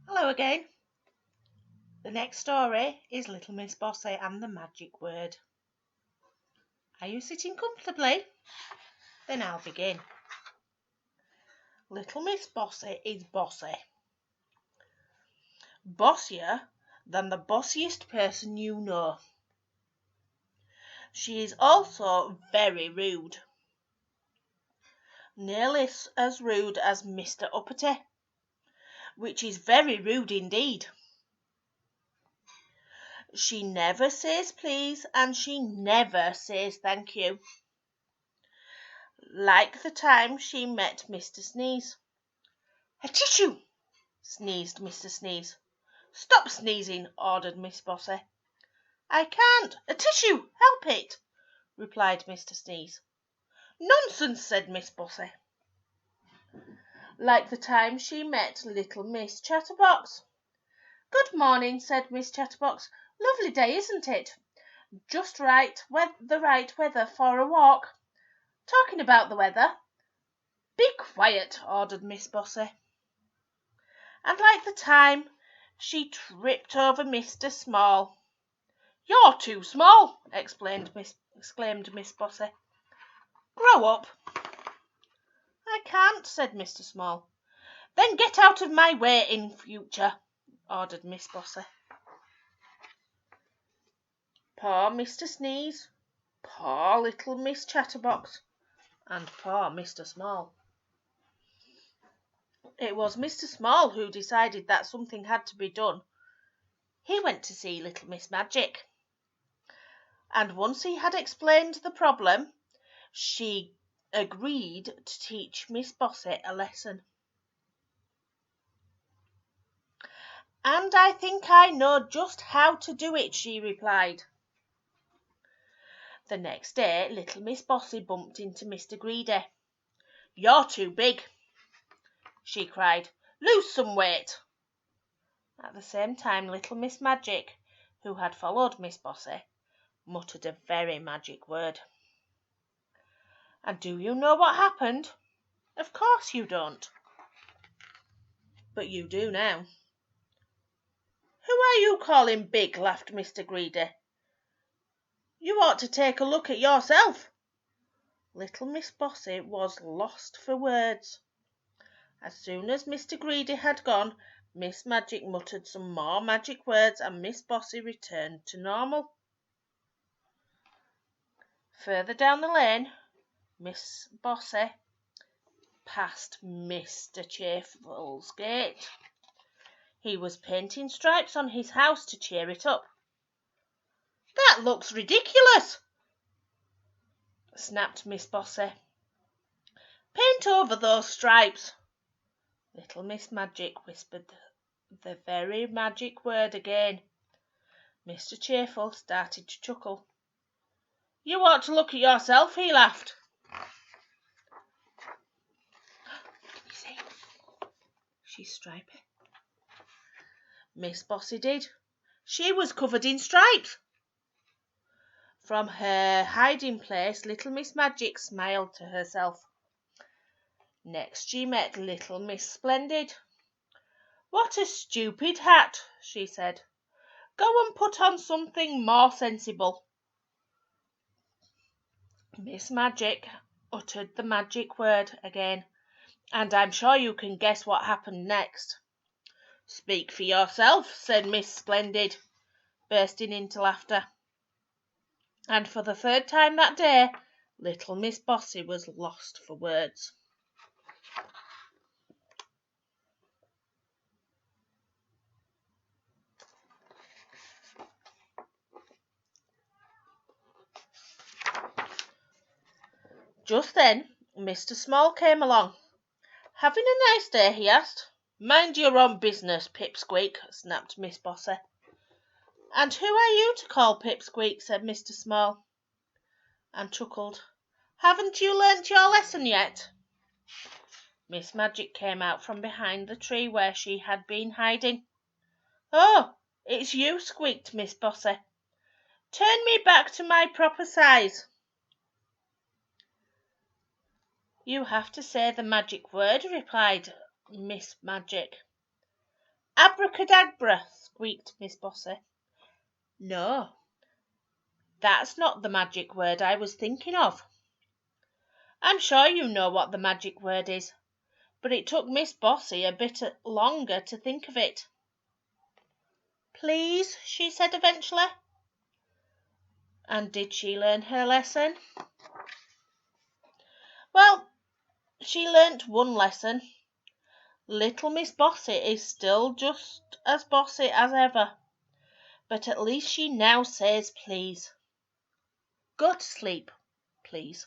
Hello again. The next story is Little Miss Bossy and the Magic Word. Are you sitting comfortably? Then I'll begin. Little Miss Bossy is bossy. Bossier than the bossiest person you know. She is also very rude. Nearly as rude as Mr. Uppity, which is very rude indeed. She never says please and she never says thank you. Like the time she met Mr. Sneeze. "A tissue!" sneezed Mr. Sneeze. "Stop sneezing!" ordered Miss Bossy. "I can't! A tissue! Help it!" replied Mr. Sneeze. "Nonsense!" said Miss Bossy. Like the time she met little Miss Chatterbox. "Good morning," said Miss Chatterbox. "Lovely day, isn't it? Just the right weather for a walk. Talking about the weather." "Be quiet!" ordered Miss Bossy. And like the time she tripped over Mr. Small. "You're too small!" exclaimed Miss Bossy. "Grow up!" "I can't," said Mr. Small. "Then get out of my way in future," ordered Miss Bossy. Poor Mr. Sneeze, poor little Miss Chatterbox, and poor Mr. Small. It was Mr. Small who decided that something had to be done. He went to see little Miss Magic. And once he had explained the problem, she agreed to teach Miss Bossy a lesson. "And I think I know just how to do it," she replied. The next day little Miss Bossy bumped into Mr. Greedy. "You're too big," she cried. "Lose some weight." At the same time little Miss Magic, who had followed Miss Bossy, muttered a very magic word. And do you know what happened? Of course you don't. But you do now. "Who are you calling big?" laughed Mr. Greedy. "You ought to take a look at yourself." Little Miss Bossy was lost for words. As soon as Mr. Greedy had gone, Miss Magic muttered some more magic words and Miss Bossy returned to normal. Further down the lane, Miss Bossy passed Mr. Cheerful's gate. He was painting stripes on his house to cheer it up. "That looks ridiculous!" snapped Miss Bossy. "Paint over those stripes." Little Miss Magic whispered the very magic word again. Mr. Cheerful started to chuckle. "You ought to look at yourself," he laughed. "Can you see? She's stripy." Miss Bossy did. She was covered in stripes. From her hiding place little Miss Magic smiled to herself. Next she met little Miss Splendid. "What a stupid hat," she said. "Go and put on something more sensible." Miss Magic uttered the magic word again, and I'm sure you can guess what happened next. "Speak for yourself," said Miss Splendid, bursting into laughter. And for the third time that day, little Miss Bossy was lost for words. Just then Mr. Small came along. "Having a nice day?" he asked. "Mind your own business, Pipsqueak," snapped Miss Bossy. "And who are you to call Pipsqueak?" said Mr. Small, and chuckled. "Haven't you learnt your lesson yet?" Miss Magic came out from behind the tree where she had been hiding. "Oh, it's you," squeaked Miss Bossy. "Turn me back to my proper size." "You have to say the magic word," replied Miss Magic. Abracadabra, squeaked Miss Bossy. No, that's not the magic word I was thinking of. I'm sure you know what the magic word is, but it took Miss Bossy a bit longer to think of it. Please, she said eventually. And did she learn her lesson? Well, she learnt one lesson. Little Miss Bossy is still just as bossy as ever, but at least she now says please. Go to sleep, please.